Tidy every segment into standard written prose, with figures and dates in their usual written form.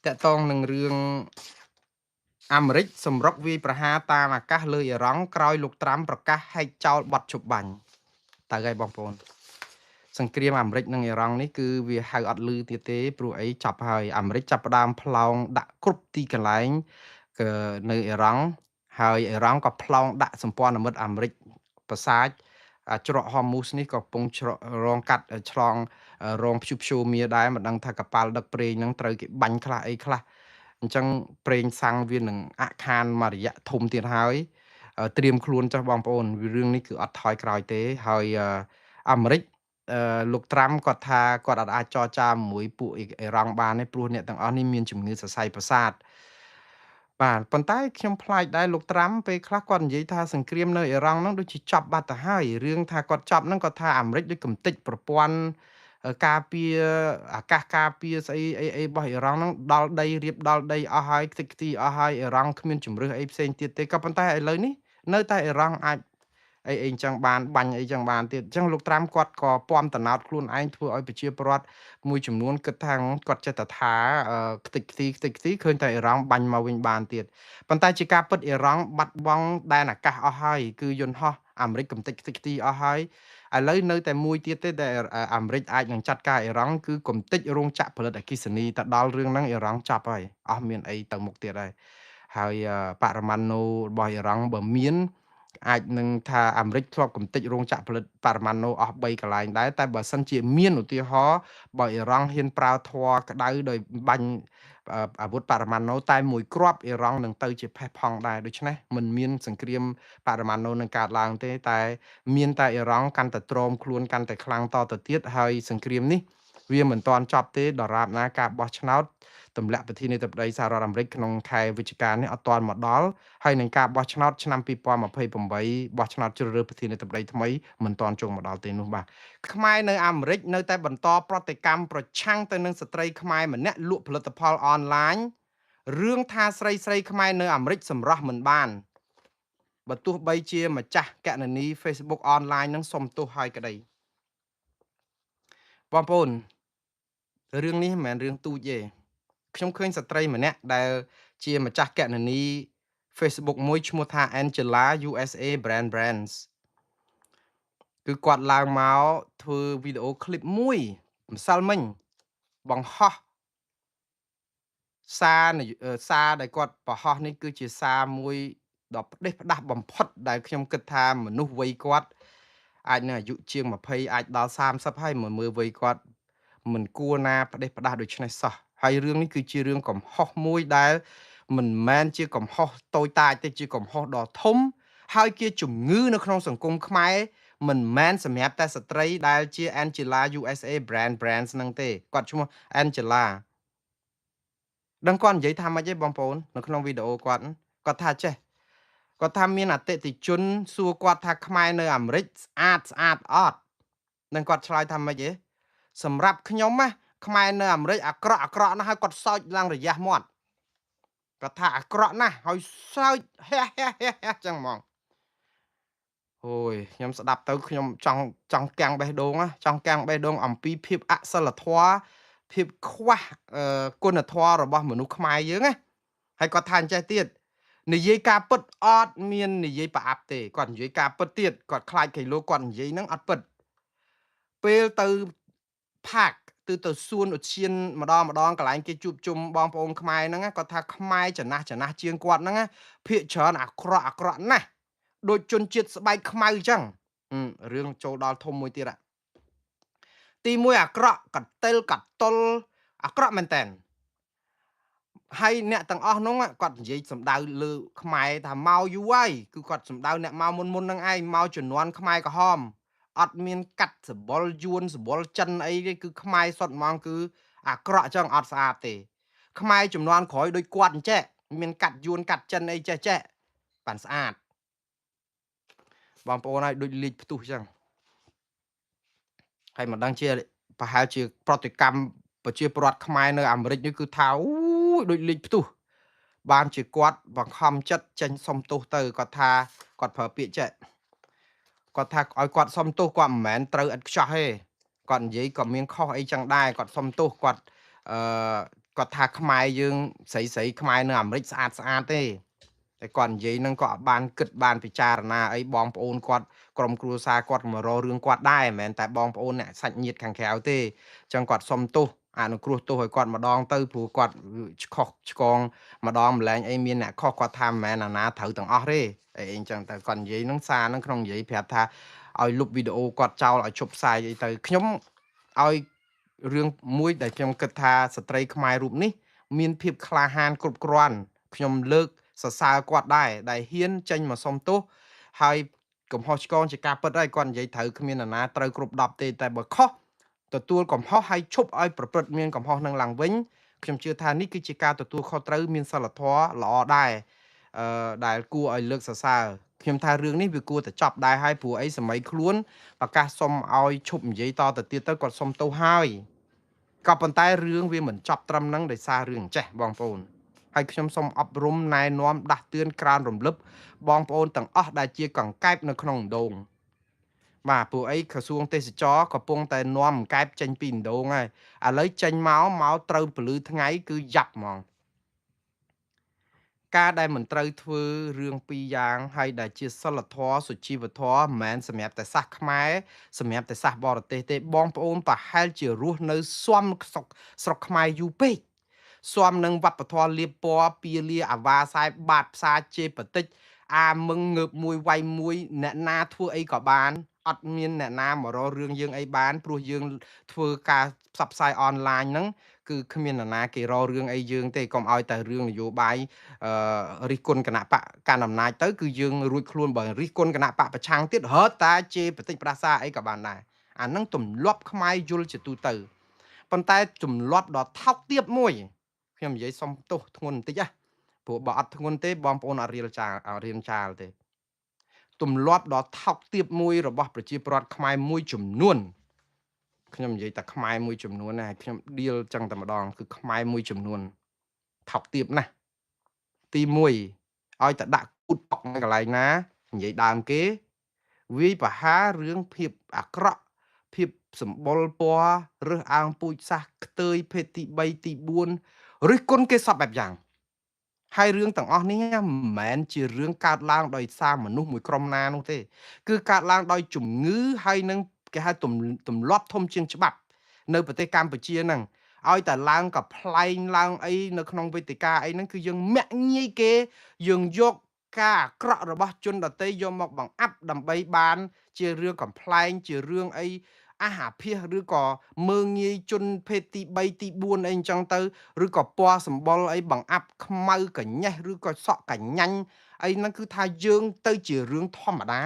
តកតងនឹងរឿងអាមេរិកសម្រុកវាយប្រហារតាមអាកាសលើអ៊ីរ៉ង់ក្រោយលោកត្រាំប្រកាសហែកចោលបទជប់បាញ់តើហើយបងប្អូនសង្គ្រាមអាមេរិកនិងអ៊ីរ៉ង់នេះគឺវាហៅអត់លឺទៀតទេព្រោះអីចាប់ហើយអាមេរិកចាប់ផ្ដើមប្លង់ដាក់គ្រប់ទីកន្លែងគឺនៅអ៊ីរ៉ង់ហើយអ៊ីរ៉ង់ក៏ប្លង់ដាក់សម្ព័ន្ធមិត្តអាមេរិកប្រសាចច្រកហមូសនេះក៏កំពុងរងកាត់ឆ្លងរងព្យុះមៀដែរមិនដឹងថាកប៉ាល់ដឹកប្រេងហ្នឹងត្រូវគេបាញ់ខ្លះអីខ្លះអញ្ចឹងប្រេងសាំងវានឹងអាក់ខានមួយរយៈធំទៀតហើយត្រៀមខ្លួនចាស់បងប្អូនរឿងនេះគឺអត់ថយក្រោយទេហើយអាមេរិកលោកត្រាំគាត់ថាគាត់អាចចរចាជាមួយពួកអ៊ីរ៉ង់បានទេព្រោះអ្នកទាំងអស់នេះមានជំងឺសរសៃប្រសាទបាទប៉ុន្តែខ្ញុំប្លែកដែរលោកត្រាំពេលខ្លះគាត់និយាយថាសង្គ្រាមនៅអ៊ីរ៉ង់ហ្នឹងដូចជាចប់បាត់ទៅហើយរឿងថាគាត់ចប់ហ្នឹងគាត់ថាអាមេរិកដូចកំទេចប្រព័ន្ធការពារអាកាសការពារស្អីអីរបស់អ៊ីរ៉ង់ហ្នឹងដល់ដីរៀបដល់ដីអស់ហើយខ្ទេចខ្ទីអស់ហើយអ៊ីរ៉ង់គ្មានជំរឿសអីផ្សេងទៀតទេក៏ប៉ុន្តែឥឡូវនេះនៅតែអ៊ីរ៉ង់អាចអីអញ្ចឹងបានបាញ់អីចឹងបានទៀតអញ្ចឹងលោកត្រាំគាត់ក៏ពំតណោតខ្លួនឯងធ្វើឲ្យប្រជាពលរដ្ឋមួយចំនួនគិតថាគាត់ចិត្តថាខ្ទេចខ្ទីឃើញតែអ៊ីរ៉ង់បាញ់មកវិញបានទៀតប៉ុន្តែជាការពិតអ៊ីរ៉ង់បាត់បង់ដែនអាកាសអស់ហើយគឺយន្តហោះអាមេរិកកំទេចខ្ទេចខ្ទីអស់ហើយឥឡូវនៅតែមួយទៀតទេដែលអាមេរិកអាចនឹងចាត់ការអ៊ីរ៉ង់គឺកំទេចរោងចក្រផលិតអគ្គិសនីទៅដល់រឿងហ្នឹងអ៊ីរ៉ង់ចាប់ហើយអស់មានអីទៅមុខទៀតហើយបរមាណូរបស់អ៊ីរ៉ង់បើមានអាចនឹងថាអាមេរិកធ្លាប់កំទេចរោងចក្រផលិតបរមាណូអស់3កន្លែងដែរតែបើសិនជាមានឧទាហរណ៍បើអ៊ីរ៉ង់ហ៊ានប្រើធរក្តៅដោយបាញ់អាវុធបរមាណូតែមួយគ្រាប់អ៊ីរ៉ង់នឹងទៅជាផេះផង់ដែរដូច្នេះមិនមានសង្គ្រាមបរមាណូនឹងកើតឡើងទេតែមានតែអ៊ីរ៉ង់កាន់តែទ្រាំខ្លួនកាន់តែខ្លាំងតទៅទៀតហើយសង្គ្រាមនេះវាមិនទាន់ចប់ទេដរាបណាការបោះឆ្នោតទម្លាក់ប្រធានាធិបតីសហរដ្ឋអាមេរិកក្នុងខែវិច្ឆិកានេះអត់ទាន់មកដល់ហើយនឹងការបោះឆ្នោតឆ្នាំ2028បោះឆ្នោតជ្រើសរើសប្រធានាធិបតីថ្មីមិនទាន់ចូលមកដល់ទេនោះបាទខ្មែរនៅអាមេរិកនៅតែបន្តប្រតិកម្មប្រឆាំងទៅនឹងស្ត្រីខ្មែរម្នាក់លក់ផលិតផលអនឡាញរឿងថាស្រីខ្មែរនៅអាមេរិកសម្រស់មិនបានបើទោះបីជាម្ចាស់កណនី Facebook អនឡាញនឹងសុំទោសហើយក្តីបងប្អូនរឿងនេះមិនមែនរឿងទូចទេខ្ញុំឃើញស្ត្រីម្នាក់ដែលជាម្ចាស់កណនី Facebook មួយឈ្មោះថា Angela USA Brands គឺគាត់ឡើងមកធ្វើវីដេអូឃ្លីបមួយម្សិលមិញបង្ហោះសារដែលគាត់បង្ហោះនេះគឺជាសារមួយដ៏ផ្ដេសផ្ដាស់បំផុតដែលខ្ញុំគិតថាមនុស្សវ័យគាត់អាចនឹងអាយុជាង20អាចដល់30ហើយមើលវ័យគាត់មិនគួរណាផ្ដេសផ្ដាស់ដូចនេះសោះហើយរឿងនេះគឺជារឿងកំហុសមួយដែលមិនមែនជាកំហុសតូចតាចទេជាកំហុសដ៏ធំហើយជាជំងឺនៅក្នុងសង្គមខ្មែរមិនមែនសម្រាប់តែស្ត្រីដែលជា Angela USA Brands ហ្នឹងទេគាត់ឈ្មោះ Angela ដឹងគាត់និយាយថាម៉េចទេបងប្អូននៅក្នុងវីដេអូគាត់ថាចេះគាត់ថាមានអតិថិជនសួរគាត់ថាខ្មែរនៅអាមេរិកស្អាតអត់នឹងគាត់ឆ្លើយថាម៉េចទេសម្រាប់ខ្ញុំណាខ្មែរនៅអាមេរិកអាក្រក់ណាស់ហើយគាត់សើចឡើងរយះមាត់គាត់ថាអាក្រក់ណាស់ហើយសើចហះចឹងហ្មងអូយខ្ញុំស្ដាប់ទៅខ្ញុំចង់កាំងបេះដូងចង់កាំងបេះដូងអំពីភាពអសិលធម៌ភាពខ្វះគុណធម៌របស់មនុស្សខ្មែរយើងណាហើយគាត់ថាអញ្ចេះទៀតនិយាយការពិតអត់មាននិយាយប្រអាប់ទេគាត់និយាយការពិតទៀតគាត់ខ្លាចគេលោកគាត់និយាយហ្នឹងអត់ពិតពេលទៅផាកទៅសួនឧទ្យានម្ដងកន្លែងគេជួបជុំបងប្អូនខ្មែរហ្នឹងគាត់ថាខ្មែរចំណាស់ជាងគាត់ហ្នឹងភាកច្រើនអាក្រក់ណាស់ដូចជនជាតិស្បែកខ្មៅអញ្ចឹងរឿងចូលដល់ធំមួយទៀតទី1អាក្រក់កន្ទិលកតុលអាក្រក់មែនតើហើយអ្នកទាំងអស់នោះគាត់និយាយសំដៅលើខ្មែរថាមកយូរហើយគឺគាត់សំដៅអ្នកមកមុនហ្នឹងឯងមកជំនាន់ខ្មែរក្រហមអត់មានកាត់សបុលយួនសបុលចិនអីទេគឺខ្មែរសុទ្ធហ្មងគឺអាក្រក់ចឹងអត់ស្អាតទេខ្មែរជំនាន់ក្រោយដូចគាត់អញ្ចេះមានកាត់យួនកាត់ចិនអីចេះបានស្អាតបងប្អូនហើយដូចលេខផ្ទុះចឹងហើយមិនដឹងជាប្រហែលជាប្រតិកម្មប្រជាពលរដ្ឋខ្មែរនៅអាមេរិកនេះគឺថាអូយដូចលេខផ្ទុះបានជាគាត់បង្ខំចិត្តចេញសុំទោសទៅគាត់ថាគាត់ប្រើពាក្យចេះគាត់ថាឲ្យគាត់សុំទោសគាត់មិនមែនត្រូវឥតខ្ចោះទេគាត់និយាយក៏មានខុសអីចឹងដែរគាត់សុំទោសគាត់អឺ គាត់ថាខ្មែរយើងស្រីខ្មែរនៅអាមេរិកស្អាតទេតែគាត់និយាយនឹងក៏បានគិតបានពិចារណាអីបងប្អូនគាត់ក្រុមគ្រួសារគាត់មករករឿងគាត់ដែរមិនមែនតែបងប្អូនអ្នកសាច់ញាតិខាងក្រៅទេអញ្ចឹងគាត់សុំទោសអនុគ្រោះទោសឲ្យគាត់ម្ដងទៅព្រោះគាត់ខុសឆ្គងម្ដងម្លែងអីមានអ្នកខុសគាត់ថាមិនមែនអាណាត្រូវទាំងអស់ទេអីអញ្ចឹងតែគាត់និយាយនឹងសារនឹងក្នុងនិយាយប្រាប់ថាឲ្យលុបវីដេអូគាត់ចោលឲ្យជប់ផ្សាយអីទៅខ្ញុំឲ្យរឿងមួយដែលខ្ញុំគិតថាស្ត្រីខ្មែររូបនេះមានភាពក្លាហានគ្រប់គ្រាន់ខ្ញុំលើកសរសើរគាត់ដែរដែលហ៊ានចេញមកសុំទោសហើយកំហុសឆ្គងជាការពិតហើយគាត់និយាយត្រូវគ្មាននរណាត្រូវគ្រប់10ទេតែបើខុសទទួលកំហុសហើយឈប់ឲ្យប្រព្រឹត្តមានកំហុសនឹងឡើងវិញខ្ញុំជឿថានេះគឺជាការទទួលខុសត្រូវមានសិលធម៌ល្អដែរដែលគួរឲ្យលើកសរសើរខ្ញុំថារឿងនេះវាគួរតែចប់ដែរហើយព្រោះអីសម័យខ្លួនប្រកាសសុំឲ្យឈប់និយាយតទៅទៀតទៅគាត់សុំទោសហើយក៏ប៉ុន្តែរឿងវាមិនចប់ត្រឹមហ្នឹងដោយសាររឿងចេះបងប្អូនហើយខ្ញុំសូមអប់រំណែនាំដាស់តឿនក្រើនរំលឹកបងប្អូនទាំងអស់ដែលជាកង្កែបនៅក្នុងដងបាទព្រោះអីក្រសួងទេសចរកំពុងតែនាំកង្កែបចេញពីដងហើយឥឡូវចេញមកត្រូវពលឺថ្ងៃគឺយ៉ាប់ហ្មងការដែលមិនត្រូវធ្វើរឿងពីរយ៉ាងហើយដែលជាសិលធម៌សុជីវធម៌មិនមែនសម្រាប់តែសាសខ្មែរសម្រាប់តែសាសបរទេសទេបងប្អូនប្រហែលជារស់នៅស៊ាំស្រុកខ្មែរយូរពេកស៊ាំនឹងវប្បធម៌លៀបពណ៌ពៀលាអាវ៉ាសាយបាតផ្សាជេបតិចអាមឹងងើបមួយវាយមួយអ្នកណាធ្វើអីក៏បានអត់មានអ្នកណាមករករឿងយើងអីបានព្រោះយើងធ្វើការផ្សព្វផ្សាយអនឡាញហ្នឹងគឺគ្មាននរណាគេរករឿងអីយើងទេកុំឲ្យតែរឿងនយោបាយរិះគន់គណៈបកកាន់អំណាចទៅគឺយើងរួចខ្លួនបើរិះគន់គណៈបកប្រឆាំងទៀតរត់តាជេបន្តិចប្រាសាអីក៏បានដែរអាហ្នឹងទម្លាប់ខ្មែរយល់ជាទូទៅប៉ុន្តែទម្លាប់ដ៏ថោកទាបមួយខ្ញុំនិយាយសុំទោសធ្ងន់បន្តិចណាព្រោះបើអត់ធ្ងន់ទេបងប្អូនអត់រៀនចាលទេទម្លាប់ដ៏ថោកទាបមួយរបស់ប្រជាពលរដ្ឋខ្មែរមួយចំនួនខ្ញុំនិយាយតែខ្មែរមួយចំនួនណាខ្ញុំឌៀលចឹងតែម្ដងគឺខ្មែរមួយចំនួនថោកទាបណាស់ទី1ឲ្យតែដាក់គូតប៉ុកនៅកន្លែងណានិយាយដើមគេវាយប្រហាររឿងភាពអាក្រក់ភាពសម្បុរពណ៌រើសអើងពូជសាសន៍ខ្ទើយភេទទី3ទី4រិះគន់គេសពបែបយ៉ាងហើយរឿងទាំងអស់នេះមិនមែនជារឿងកើតឡើងដោយសារមនុស្សមួយក្រុមណានោះទេគឺកើតឡើងដោយជំងឺហើយនឹងគេហៅទម្លាប់ធំជាងច្បាប់នៅប្រទេសកម្ពុជាហ្នឹងឲ្យតែឡើងក៏ប្លែងឡើងអីនៅក្នុងវេទិកាអីហ្នឹងគឺយើងមាក់ងាយគេយើងយកការអាក្រក់របស់ជនដទៃយកមកបង្អាប់ដើម្បីបានជារឿងកំ pl ែងជារឿងអីអាភិសឬក៏មើងងាយជនភេទទី3ទី4អីអញ្ចឹងទៅឬក៏ពណ៌សម្បុរអីបង្អាប់ខ្មៅកញេះឬក៏សក់កញ្ញាញ់អីហ្នឹងគឺថាយើងទៅជារឿងធម្មតា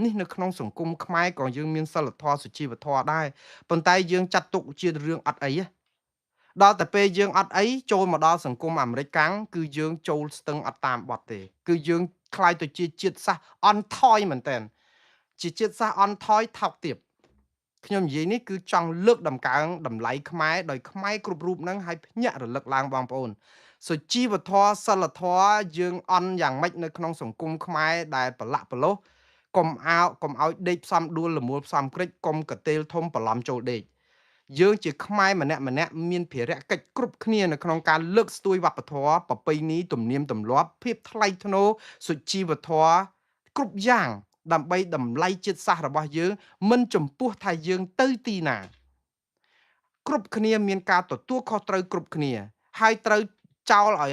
នេះនៅក្នុងសង្គមខ្មែរក៏យើងមានសិលធម៌សុជីវធម៌ដែរប៉ុន្តែយើងចាត់ទុកជារឿងអត់អីដល់តែពេលយើងអត់អីចូលមកដល់សង្គមអាមេរិកកាំងគឺយើងចូលស្ទឹងអត់តាមបត់ទេគឺយើងខ្លាយទៅជាជាតិសាសន៍អន់ថយមែនតើជាជាតិសាសន៍អន់ថយថោកទាបខ្ញុំនិយាយនេះគឺចង់លើកដំកើងតម្លៃខ្មែរដោយខ្មែរគ្រប់រូបហ្នឹងឲ្យភ្ញាក់រលឹកឡើងបងប្អូនសុជីវធម៌សិលធម៌យើងអន់យ៉ាងម៉េចនៅក្នុងសង្គមខ្មែរដែលប្រឡាក់ប្រឡោះកុំឲ្យដេកផ្សំដួលលមួលផ្សំក្រិចកុំកតេលធំបន្លំចូលដេកយើងជាខ្មែរម្នាក់មានភារកិច្ចគ្រប់គ្នានៅក្នុងការលើកស្ទួយវប្បធម៌ប្រពៃណីទំនៀមទម្លាប់ភាពថ្លៃថ្នូរសុជីវធម៌គ្រប់យ៉ាងដើម្បីតម្លៃជាតិសាសន៍របស់យើងមិនចំពោះថាយើងទៅទីណាគ្រប់គ្នាមានការទទួលខុសត្រូវគ្រប់គ្នាហើយត្រូវចោលឲ្យ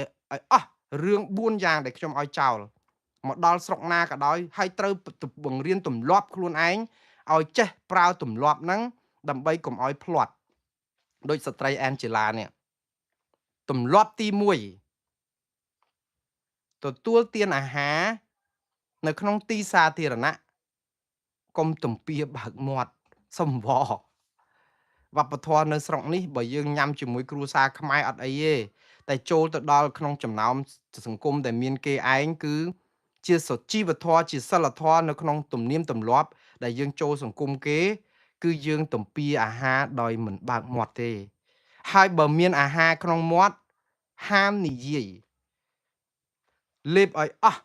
អស់រឿង4យ៉ាងដែលខ្ញុំឲ្យចោលមកដល់ស្រុកណាក៏ដោយហើយត្រូវបង្រៀនទម្លាប់ខ្លួនឯងឲ្យចេះប្រើទម្លាប់ហ្នឹងដើម្បីកុំឲ្យភ្លាត់ដោយស្ត្រីអែនជេឡានេះទម្លាប់ទី1ទទួលទានអាហារនៅក្នុងទីសាធារណៈកុំទំពាបើកមាត់សំវវប្បធម៌នៅស្រុកនេះបើយើងញ៉ាំជាមួយគ្រួសារខ្មែរអត់អីទេតែចូលទៅដល់ក្នុងចំណោមសង្គមដែលមានគេឯងគឺជាសុជីវធម៌ជាសិលធម៌នៅក្នុងទំនៀមទម្លាប់ដែលយើងចូលសង្គមគេគឺយើងទំពាអាហារដោយមិនបើកមាត់ទេហើយបើមានអាហារក្នុងមាត់ហាមនិយាយលេបឲ្យអស់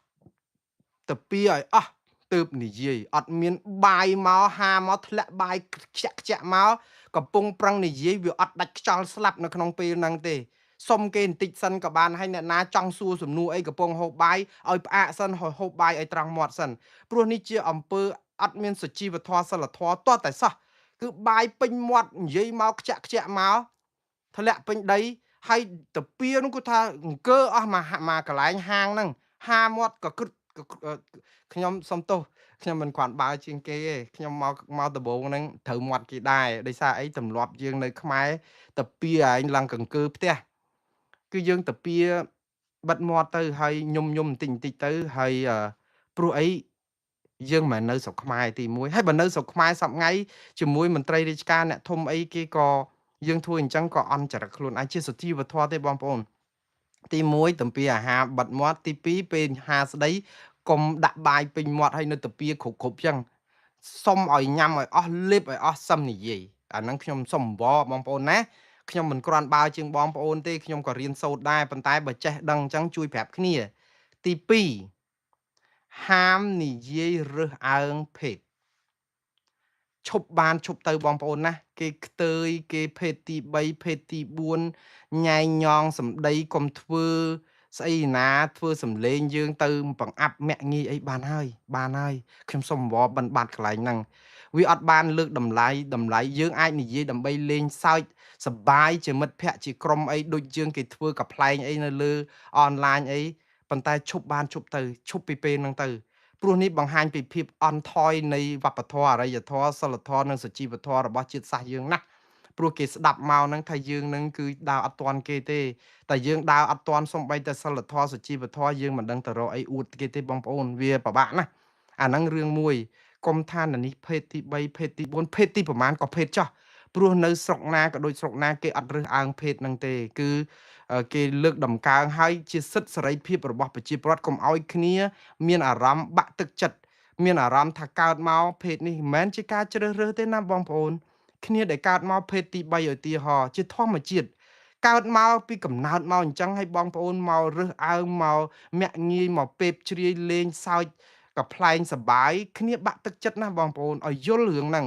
ទៅពីឲ្យអស់ទើបនិយាយអត់មានបាយមកហាមកធ្លាក់បាយខ្ជាក់មកកំពុងប្រឹងនិយាយវាអត់ដាច់ខ្យល់ស្លាប់នៅក្នុងពេលហ្នឹងទេ សុំគេបន្តិចសិនក៏បានហើយអ្នកណាចង់សួរសំណួរអីកំពុងហូបបាយឲ្យផ្អាកសិនហូបបាយឲ្យត្រង់មាត់សិនព្រោះនេះជាអំពើអត់មានសុជីវធម៌សិលធម៌ទាល់តែសោះគឺបាយពេញមាត់និយាយមកខ្ជាក់មកធ្លាក់ពេញដីហើយតាពៀនោះគាត់ថាអង្គើអស់មកកន្លែងហាងហ្នឹងហាមាត់ក៏គិតខ្ញុំសុំទោសខ្ញុំមិនគ្រាន់បើជាងគេទេខ្ញុំមកដំបងហ្នឹងត្រូវមាត់គេដែរដោយសារអីទម្លាប់យើងនៅខ្មែរតាពៀឯងឡើងកង្គើផ្ទះគឺយើងតាពៀបិទមាត់ទៅហើយញុំបន្តិចទៅហើយព្រោះអីយើងមិននៅស្រុកខ្មែរទី1ហើយបើនៅស្រុកខ្មែរសប្ងៃជាមួយមន្ត្រីរាជការអ្នកធំអីគេក៏យើងធ្វើអញ្ចឹងក៏អន់ចរិតខ្លួនឯងជាសុជីវធម៌ទេបងប្អូនទី1តំពីអាហារបិទមាត់ទី2ពេលហាស្ដីកុំដាក់បាយពេញមាត់ហើយនៅតាពៀគ្រប់ចឹងសុំឲ្យញ៉ាំឲ្យអស់លេបឲ្យអស់សឹមនិយាយអាហ្នឹងខ្ញុំសុំអង្វរបងប្អូនណាខ្ញុំមិនគ្រាន់បើជាងបងប្អូនទេខ្ញុំក៏រៀនសូត្រដែរប៉ុន្តែបើចេះដឹងអញ្ចឹងជួយប្រាប់គ្នាទី2ហាមនិយាយរើសអើងភេទឈប់បានឈប់ទៅបងប្អូនណាគេខ្ទើយគេភេទទី3ភេទទី4ញ៉ែងញងសម្ដីកុំធ្វើស្អីណាធ្វើសំលេងយើងទៅបង្អាប់មាក់ងាយអីបានហើយខ្ញុំសុំអង្វរបិណ្ឌបាត់កន្លែងហ្នឹងវាអត់បានលើកតម្លៃយើងអាចនិយាយដើម្បីលេងសើចសប្បាយជាមិត្តភ័ក្តិជាក្រុមអីដូចយើងគេធ្វើកំ pl ែងអីនៅលើអនឡាញអីប៉ុន្តែឈប់បានឈប់ទៅឈប់ពីពេលហ្នឹងទៅព្រោះនេះបង្ហាញពីភាពអន់ថយនៃវប្បធម៌អរិយធម៌សិលធម៌និងសុជីវធម៌របស់ជាតិសាសន៍យើងណាស់ព្រោះគេស្ដាប់មកហ្នឹងថាយើងនឹងគឺដើរអត់ទាន់គេទេតែយើងដើរអត់ទាន់សំបីតែសិលធម៌សុជីវធម៌យើងមិនដឹងទៅរកអីអួតគេទេបងប្អូនវាពិបាកណាស់អាហ្នឹងរឿងមួយកុំថានេះភេទទី3ភេទទី4ភេទទីប្រមាណក៏ភេទចោះព្រោះនៅស្រុកណាក៏ដូចស្រុកណាគេអត់រើសអើងភេទហ្នឹងទេគឺគេលើកដំកើងហើយជាសិទ្ធិសេរីភាពរបស់ប្រជាពលរដ្ឋកុំឲ្យគ្នាមានអារម្មណ៍បាក់ទឹកចិត្តមានអារម្មណ៍ថាកើតមកភេទនេះមិនមែនជាការជ្រើសរើសទេណាបងប្អូនគ្នាដែលកើតមកភេទទី3ឧទាហរណ៍ជាធម្មជាតិកើតមកពីកំណើតមកអញ្ចឹងឲ្យបងប្អូនមករើសអើងមកមាក់ងាយមកពេបជ្រាយលេងសើចក៏ប្លែងសបាយគ្នាបាក់ទឹកចិត្តណាបងប្អូនឲ្យយល់រឿងហ្នឹង